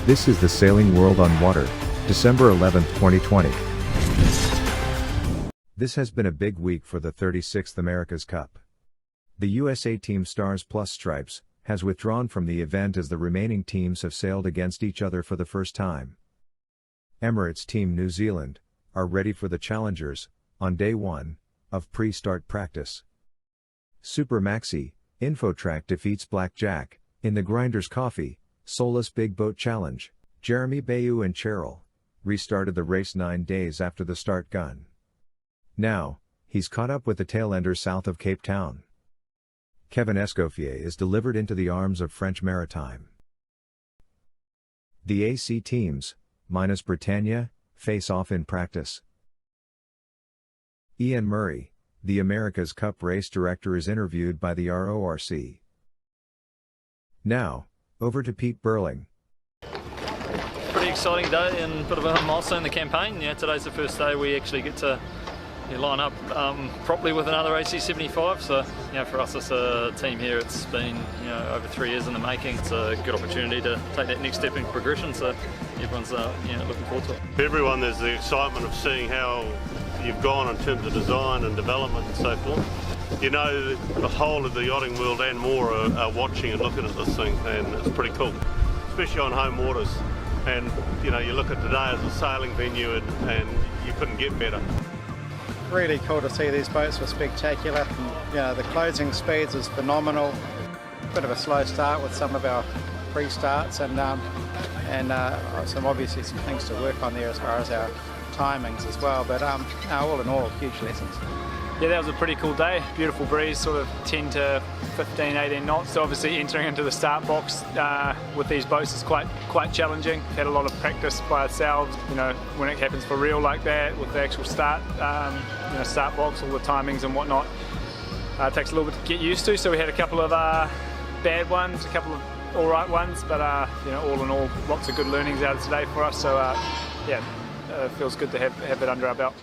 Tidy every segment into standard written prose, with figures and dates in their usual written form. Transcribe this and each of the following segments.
This is the Sailing World on Water, December 11, 2020. This has been a big week for the 36th America's Cup. The USA Team Stars Plus Stripes has withdrawn from the event as the remaining teams have sailed against each other for the first time. Emirates Team New Zealand are ready for the challengers on day 1 of pre-start practice. Super Maxi Infotrack defeats Blackjack in the Grinders Coffee SOLAS Big Boat Challenge. Jeremie Beyou CHARAL restarted the race 9 days after the start gun. Now, he's caught up with the tailender south of Cape Town. Kevin Escoffier is delivered into the arms of French Maritime. The AC teams, minus Britannia, face off in practice. Iain Murray, the America's Cup race director, is interviewed by the RORC. Now, over to Pete Burling. Pretty exciting day and a bit of a milestone in the campaign. Today's the first day we actually get to line up properly with another AC75. So, for us as a team here, it's been over 3 years in the making. It's a good opportunity to take that next step in progression. So everyone's looking forward to it. For everyone, there's the excitement of seeing how you've gone in terms of design and development and so forth. The whole of the yachting world and more are watching and looking at this thing, and it's pretty cool, especially on home waters. And you look at today as a sailing venue, and you couldn't get better. Really cool to see. These boats were spectacular. And, the closing speeds was phenomenal. Bit of a slow start with some of our pre-starts, and obviously some things to work on there as far as our timings as well. But all in all, huge lessons. Yeah, that was a pretty cool day. Beautiful breeze, sort of 10 to 15, 18 knots. So obviously entering into the start box with these boats is quite challenging. Had a lot of practice by ourselves, when it happens for real like that with the actual start, start box, all the timings and whatnot. It takes a little bit to get used to. So we had a couple of bad ones, a couple of all right ones, but all in all, lots of good learnings out of today for us. So it feels good to have it under our belt.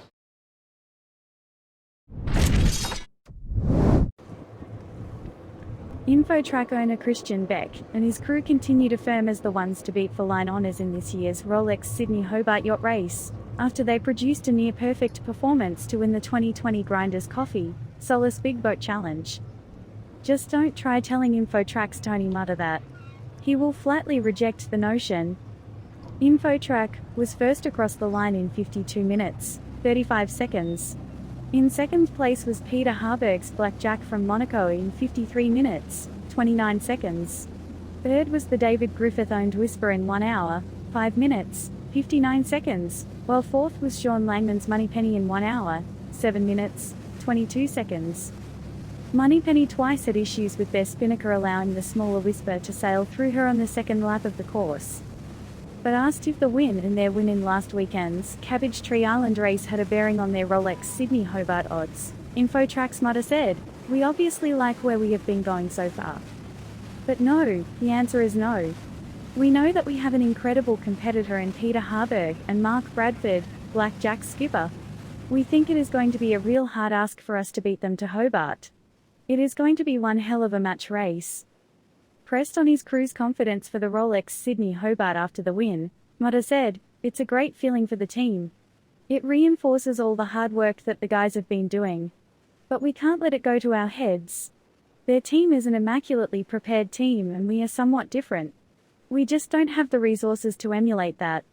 Infotrack owner Christian Beck and his crew continue to firm as the ones to beat for line honours in this year's Rolex Sydney Hobart Yacht Race, after they produced a near-perfect performance to win the 2020 Grinders Coffee SOLAS Big Boat Challenge. Just don't try telling Infotrack's Tony Mutter that. He will flatly reject the notion. Infotrack was first across the line in 52 minutes, 35 seconds. In second place was Peter Harberg's Blackjack from Monaco in 53 minutes, 29 seconds. Third was the David Griffith-owned Whisper in 1 hour, 5 minutes, 59 seconds, while fourth was Sean Langman's Moneypenny in 1 hour, 7 minutes, 22 seconds. Moneypenny twice had issues with their spinnaker, allowing the smaller Whisper to sail through her on the second lap of the course. But asked if the win and their win in last weekend's Cabbage Tree Island race had a bearing on their Rolex Sydney Hobart odds, Infotrack's Mutter said, "We obviously like where we have been going so far." But no, the answer is no. We know that we have an incredible competitor in Peter Harberg and Mark Bradford, Blackjack's skipper. We think it is going to be a real hard ask for us to beat them to Hobart. It is going to be one hell of a match race. Pressed on his crew's confidence for the Rolex Sydney Hobart after the win, Mutter said, "It's a great feeling for the team. It reinforces all the hard work that the guys have been doing. But we can't let it go to our heads. Their team is an immaculately prepared team and we are somewhat different. We just don't have the resources to emulate that.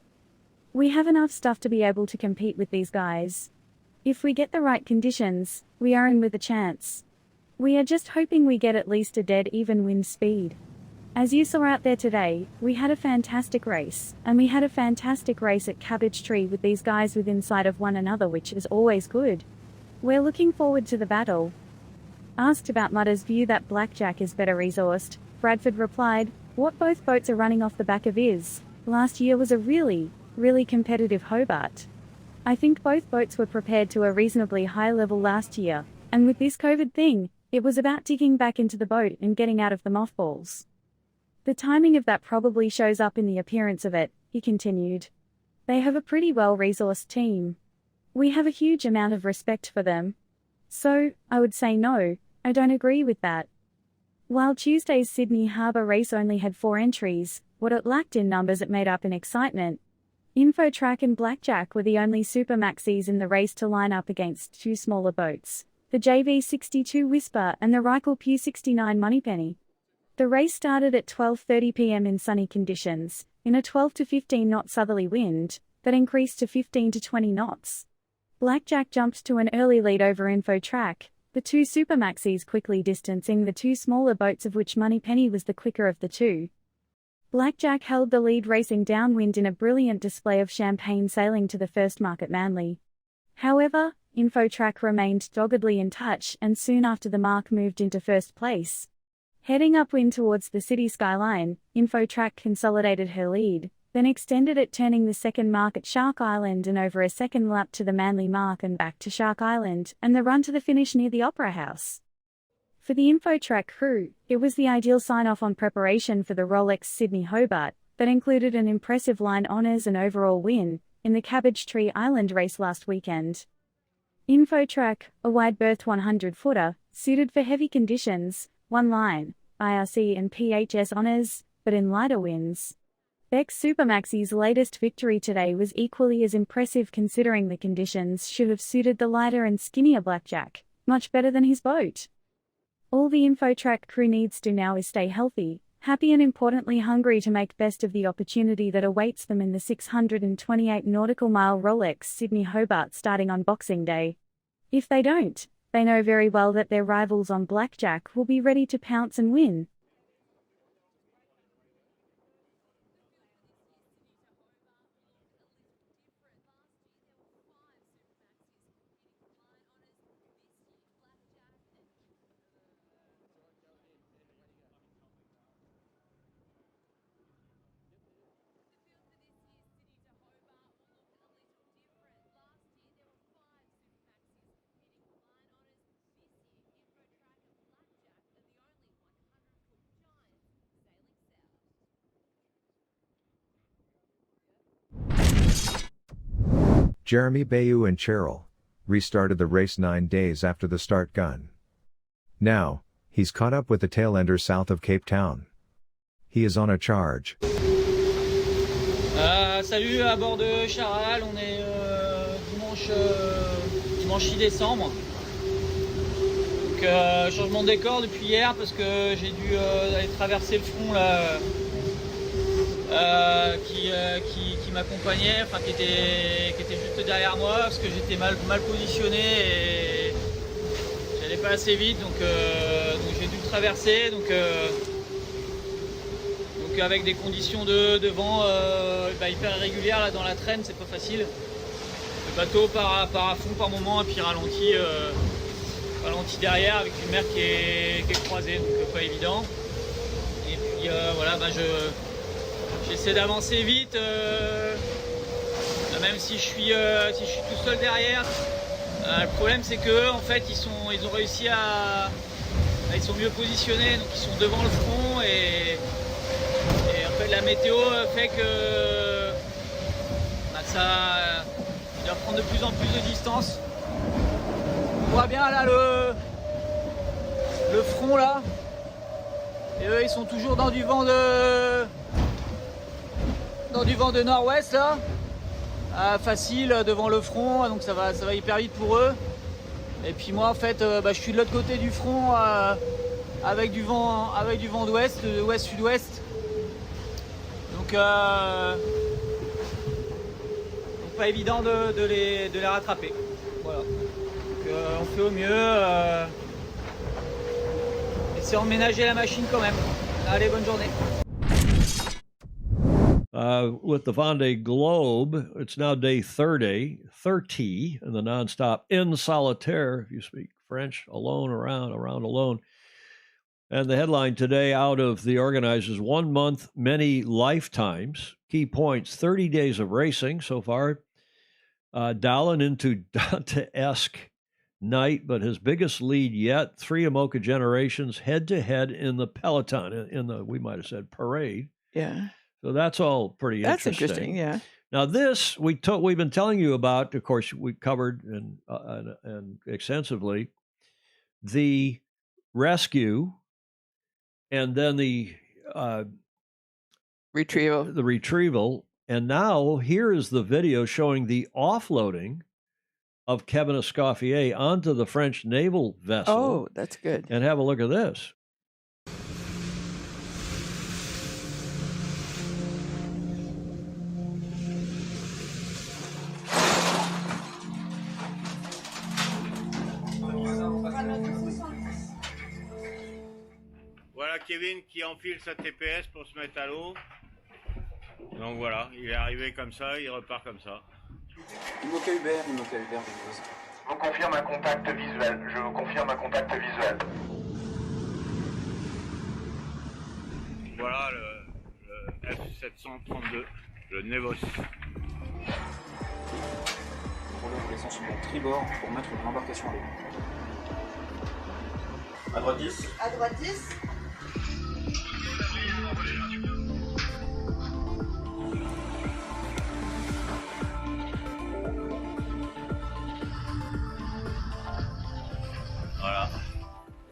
We have enough stuff to be able to compete with these guys. If we get the right conditions, we are in with a chance. We are just hoping we get at least a dead even wind speed. As you saw out there today, we had a fantastic race, and we had a fantastic race at Cabbage Tree with these guys within sight of one another, which is always good. We're looking forward to the battle." Asked about Mutter's view that Blackjack is better resourced, Bradford replied, "What both boats are running off the back of is, last year was a really competitive Hobart. I think both boats were prepared to a reasonably high level last year, and with this COVID thing, it was about digging back into the boat and getting out of the mothballs. The timing of that probably shows up in the appearance of it," he continued. "They have a pretty well-resourced team. We have a huge amount of respect for them. So, I would say no, I don't agree with that." While Tuesday's Sydney Harbour race only had 4 entries, What it lacked in numbers it made up in excitement. Infotrack and Blackjack were the only Supermaxis in the race to line up against two smaller boats, the JV62 Whisper and the Reichel Q69 Moneypenny. The race started at 12:30 p.m. in sunny conditions, in a 12 to 15 knot southerly wind, that increased to 15 to 20 knots. Blackjack jumped to an early lead over Infotrack, the two Supermaxis quickly distancing the two smaller boats, of which Moneypenny was the quicker of the two. Blackjack held the lead, racing downwind in a brilliant display of champagne sailing to the first mark at Manly. However, Infotrack remained doggedly in touch and soon after the mark moved into first place. Heading upwind towards the city skyline, Infotrack consolidated her lead, then extended it, turning the second mark at Shark Island and over a second lap to the Manly mark and back to Shark Island, and the run to the finish near the Opera House. For the Infotrack crew, it was the ideal sign-off on preparation for the Rolex Sydney Hobart, that included an impressive line honours and overall win in the Cabbage Tree Island race last weekend. Infotrack, a wide-berthed 100-footer, suited for heavy conditions, one line, IRC and PHS honours, but in lighter winds. Beck's Supermaxi's latest victory today was equally as impressive, considering the conditions should have suited the lighter and skinnier Blackjack much better than his boat. All the Infotrack crew needs to now is stay healthy, happy and importantly hungry to make best of the opportunity that awaits them in the 628 nautical mile Rolex Sydney Hobart starting on Boxing Day. If they don't, they know very well that their rivals on Blackjack will be ready to pounce and win. Jeremie Beyou CHARAL restarted the race 9 days after the start gun. Now, he's caught up with the tailenders south of Cape Town. He is on a charge. Salut à bord de Charal, on est dimanche 6 décembre. Donc changement de décor depuis hier parce que j'ai dû aller traverser le front là, qui m'accompagnait, enfin qui était juste derrière moi parce que j'étais mal positionné et j'allais pas assez vite, donc j'ai dû le traverser, donc avec des conditions de vent hyper irrégulières là dans la traîne, c'est pas facile. Le bateau part à fond par moment et puis ralentit derrière avec une mer qui est croisée, donc pas évident. Et puis voilà, j'essaie d'avancer vite, même si je suis tout seul derrière. Le problème c'est que en fait ils ont réussi ils sont mieux positionnés, donc ils sont devant le front et en fait la météo fait que ça doit prendre de plus en plus de distance. On voit bien là le front là, et eux ils sont toujours dans du vent de nord-ouest là, facile devant le front, donc ça va hyper vite pour eux. Et puis moi en fait je suis de l'autre côté du front avec du vent d'ouest, de ouest-sud-ouest. Donc pas évident de les rattraper. Voilà. Donc on fait au mieux. Essayons de ménager la machine quand même. Allez, bonne journée. With the Vendee Globe, it's now day 30 in the nonstop in solitaire, if you speak French, alone, around alone. And the headline today out of the organizers, 1 month, many lifetimes. Key points, 30 days of racing so far. Dallin into Dante-esque night, but his biggest lead yet, 3 Amoka generations head-to-head in the peloton, in the, we might have said, parade. Yeah. So that's all pretty interesting. That's interesting, yeah. Now this, we've been telling you about, of course, we covered and extensively, the rescue and then the retrieval. And now here is the video showing the offloading of Kevin Escoffier onto the French naval vessel. Oh, that's good. And have a look at this. Voilà Kevin qui enfile sa TPS pour se mettre à l'eau. Donc voilà, il est arrivé comme ça, il repart comme ça. Il manque à Hubert, Je vous confirme un contact visuel. Voilà le F732, le Nevos. Pour le laissant sur mon tribord pour mettre l'embarcation à l'eau. À droite 10. À droite 10.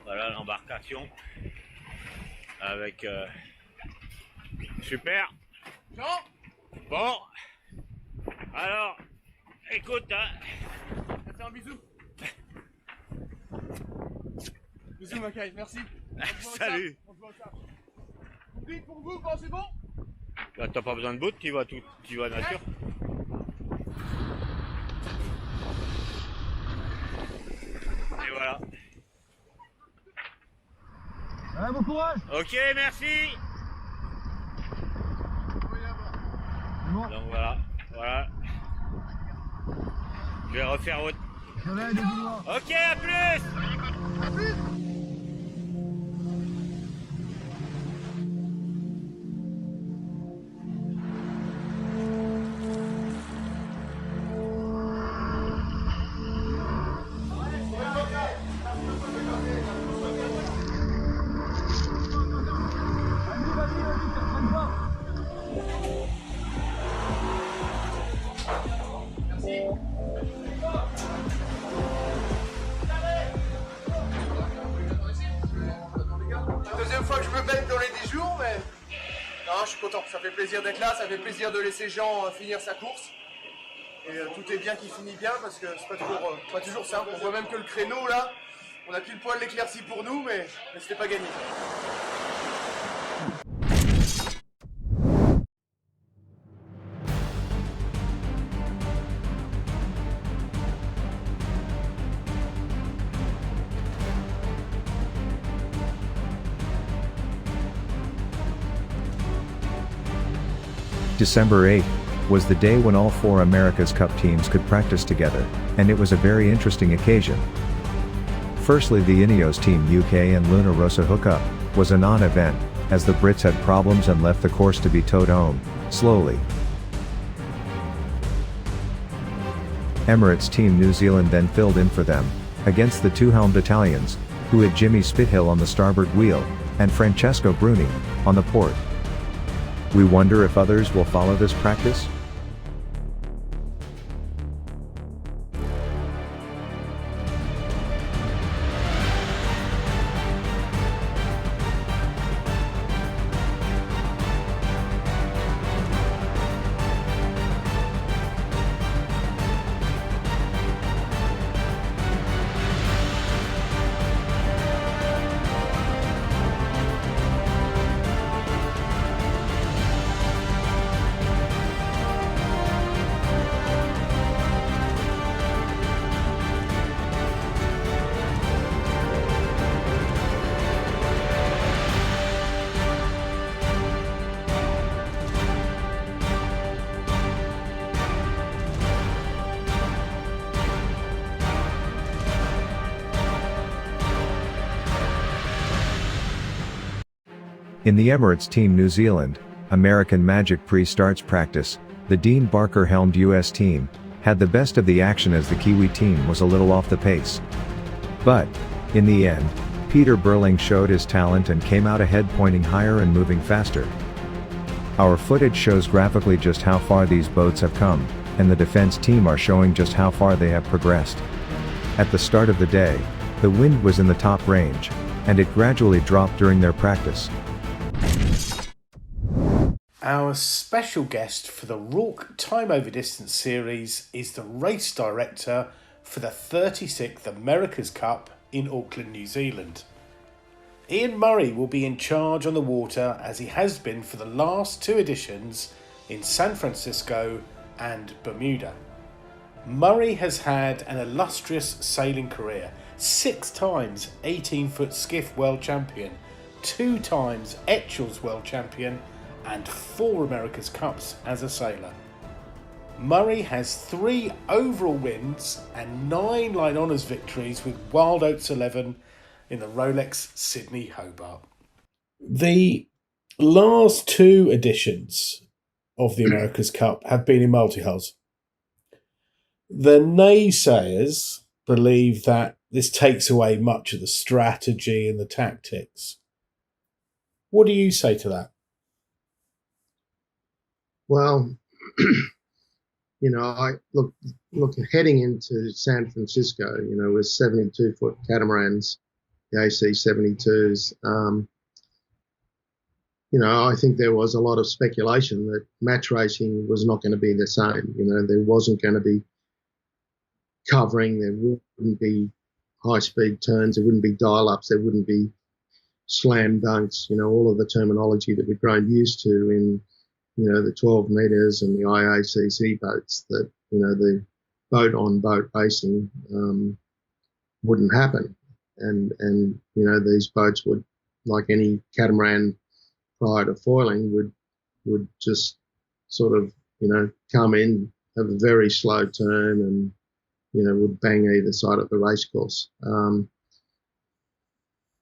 Voilà l'embarcation avec super. Bon, alors écoute, hein. Fais un bisou. Bisous Mackay, merci. Salut. Oublie pour vous, c'est bon? Là, t'as pas besoin de bout, tu vas nature. Et voilà. Allez, bon courage. Ok, merci. Donc voilà. Je vais refaire autre. Ok, à plus. Deuxième fois que je me baigne dans les 10 jours, mais non, je suis content. Ça fait plaisir d'être là, ça fait plaisir de laisser Jean finir sa course. Et tout est bien qui finit bien parce que c'est pas toujours simple. On voit même que le créneau là, on a pile poil l'éclaircie pour nous, mais c'était pas gagné. December 8 was the day when all 4 America's Cup teams could practice together, and it was a very interesting occasion. Firstly, the Ineos Team UK and Luna Rossa hookup was a non-event, as the Brits had problems and left the course to be towed home, slowly. Emirates Team New Zealand then filled in for them, against the 2-helmed Italians, who had Jimmy Spithill on the starboard wheel, and Francesco Bruni, on the port. We wonder if others will follow this practice? In the Emirates Team New Zealand, American Magic pre-starts practice, the Dean Barker-helmed US team had the best of the action as the Kiwi team was a little off the pace. But, in the end, Peter Burling showed his talent and came out ahead, pointing higher and moving faster. Our footage shows graphically just how far these boats have come, and the defense team are showing just how far they have progressed. At the start of the day, the wind was in the top range, and it gradually dropped during their practice. Our special guest for the RORC Time Over Distance series is the race director for the 36th America's Cup in Auckland, New Zealand. Iain Murray will be in charge on the water as he has been for the last two editions in San Francisco and Bermuda. Murray has had an illustrious sailing career, 6 times 18-foot skiff world champion, 2 times Etchells world champion and 4 America's Cups as a sailor. Murray has 3 overall wins and 9 line honours victories with Wild Oats 11 in the Rolex Sydney Hobart. The last 2 editions of the America's Cup have been in multi-hulls. The naysayers believe that this takes away much of the strategy and the tactics. What do you say to that? Well, I look heading into San Francisco, with 72-foot catamarans, the AC-72s. I think there was a lot of speculation that match racing was not going to be the same. There wasn't going to be covering, there wouldn't be high-speed turns, there wouldn't be dial-ups, there wouldn't be slam dunks, all of the terminology that we've grown used to in, the 12 metres and the IACC boats, that, the boat-on-boat racing wouldn't happen. And these boats would, like any catamaran prior to foiling, would just sort of, come in, have a very slow turn and, would bang either side of the race course.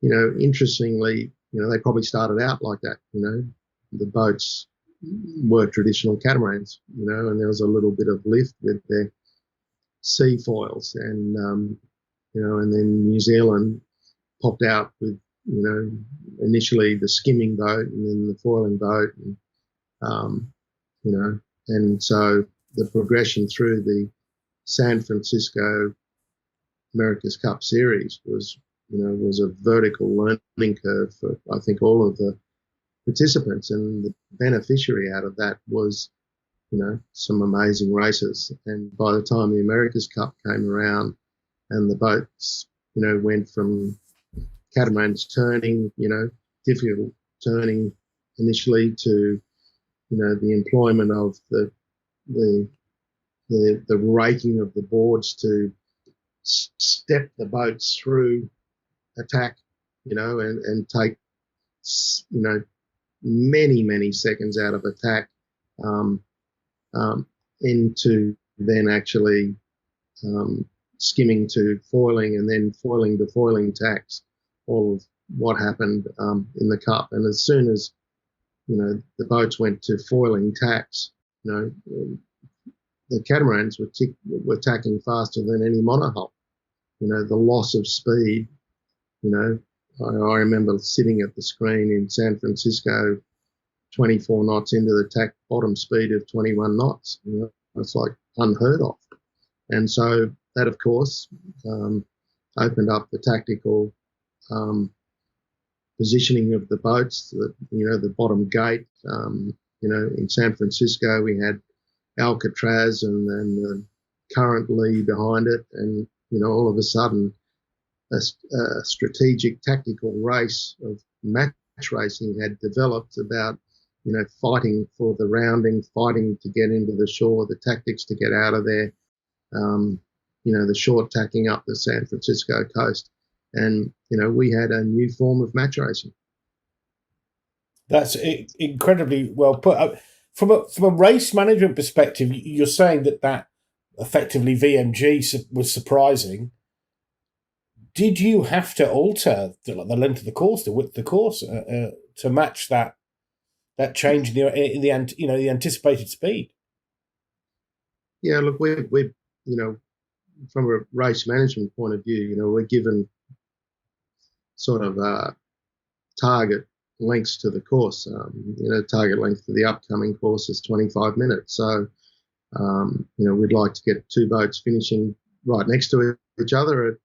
Interestingly, they probably started out like that, the boats were traditional catamarans, and there was a little bit of lift with their sea foils and, and then New Zealand popped out with, initially the skimming boat and then the foiling boat, and, and so the progression through the San Francisco America's Cup series was a vertical learning curve for, I think, all of the participants, and the beneficiary out of that was, some amazing races. And by the time the America's Cup came around and the boats, went from catamarans turning, difficult turning initially to, the employment of the raking of the boards to step the boats through attack, and take, many seconds out of attack, into then actually skimming to foiling and then foiling to foiling tacks, all of what happened in the Cup. And as soon as, the boats went to foiling tacks, the catamarans were tacking faster than any monohull. The loss of speed, I remember sitting at the screen in San Francisco, 24 knots into the tack bottom speed of 21 knots. It's like unheard of. And so that, of course, opened up the tactical positioning of the boats, the bottom gate. In San Francisco, we had Alcatraz and the current lee behind it. And, all of a sudden, a strategic tactical race of match racing had developed about, fighting for the rounding, fighting to get into the shore, the tactics to get out of there, the short tacking up the San Francisco coast. And, we had a new form of match racing. That's incredibly well put. From a race management perspective, you're saying that effectively VMG was surprising. Did you have to alter the length of the course, the width of the course, to match that change in the anticipated speed? Yeah, look, we're from a race management point of view, we're given sort of target lengths to the course. Target length for the upcoming course is 25 minutes. So, we'd like to get 2 boats finishing right next to each other at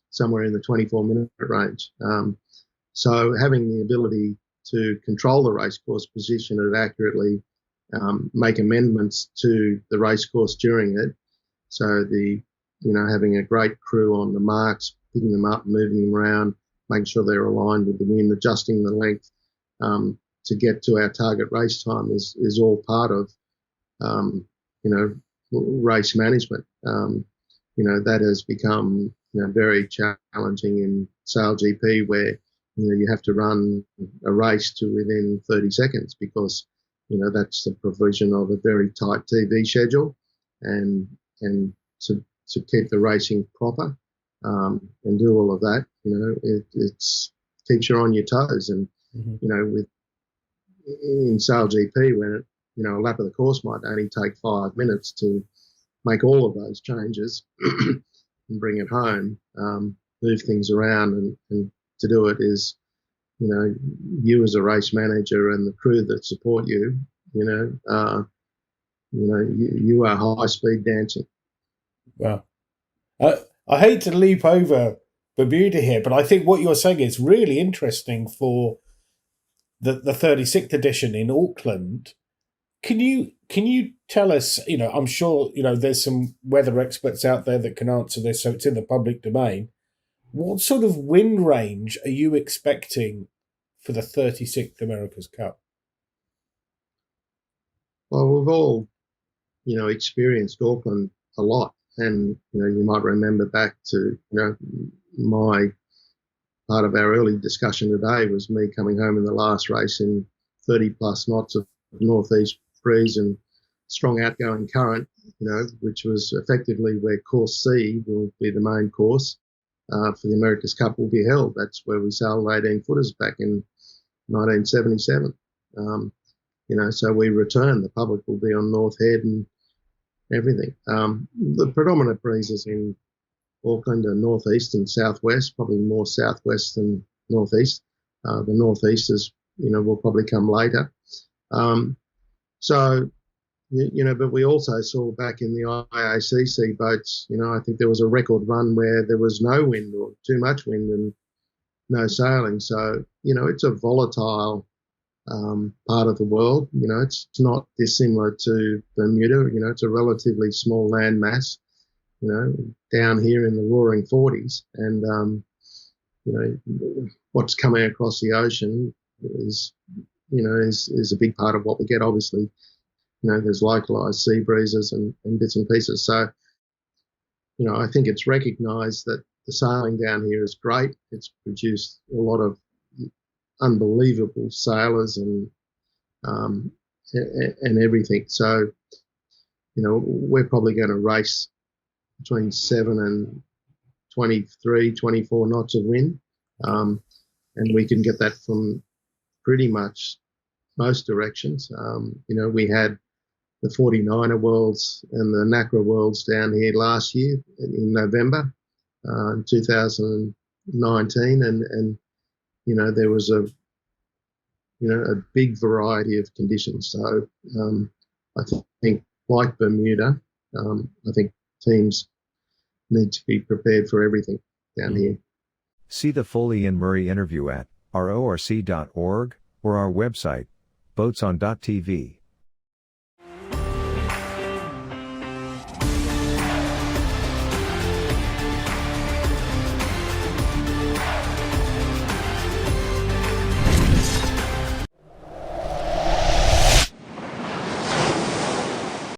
somewhere in the 24-minute range. So having the ability to control the racecourse, position it accurately, make amendments to the racecourse during it. So having a great crew on the marks, picking them up, moving them around, making sure they're aligned with the wind, adjusting the length to get to our target race time is all part of, race management. That has become, very challenging in Sail GP where, you have to run a race to within 30 seconds because, that's the provision of a very tight TV schedule and to keep the racing proper and do all of that, it keeps you on your toes. And, in Sail GP when a lap of the course might only take 5 minutes to make all of those changes and bring it home, move things around and to do it is, you as a race manager and the crew that support you, you are high speed dancing. Wow. I hate to leap over Bermuda here, but I think what you're saying is really interesting for the 36th edition in Auckland. Can you tell us, I'm sure, there's some weather experts out there that can answer this, so it's in the public domain. What sort of wind range are you expecting for the 36th America's Cup? Well, we've all, experienced Auckland a lot. And, you might remember back to, my part of our early discussion today was me coming home in the last race in 30 plus knots of northeast breeze and strong outgoing current, which was effectively where course C will be the main course for the America's Cup will be held. That's where we sailed 18 footers back in 1977. So we return. The public will be on North Head and everything. The predominant breezes in Auckland are northeast and southwest, probably more southwest than northeast. The northeast is, will probably come later. But we also saw back in the IACC boats, I think there was a record run where there was no wind or too much wind and no sailing. So, it's a volatile part of the world. It's not dissimilar to Bermuda. It's a relatively small land mass, down here in the roaring 40s. And, what's coming across the ocean is a big part of what we get. Obviously, there's localised sea breezes and bits and pieces. So, I think it's recognised that the sailing down here is great. It's produced a lot of unbelievable sailors and everything. So, we're probably going to race between 7 and 23, 24 knots of wind. And we can get that from pretty much most directions. We had the 49er Worlds and the NACRA Worlds down here last year in November 2019. And there was a big variety of conditions. So I think, like Bermuda, I think teams need to be prepared for everything down here. See the full Iain Murray interview at RORC.org or our website, boatson.tv.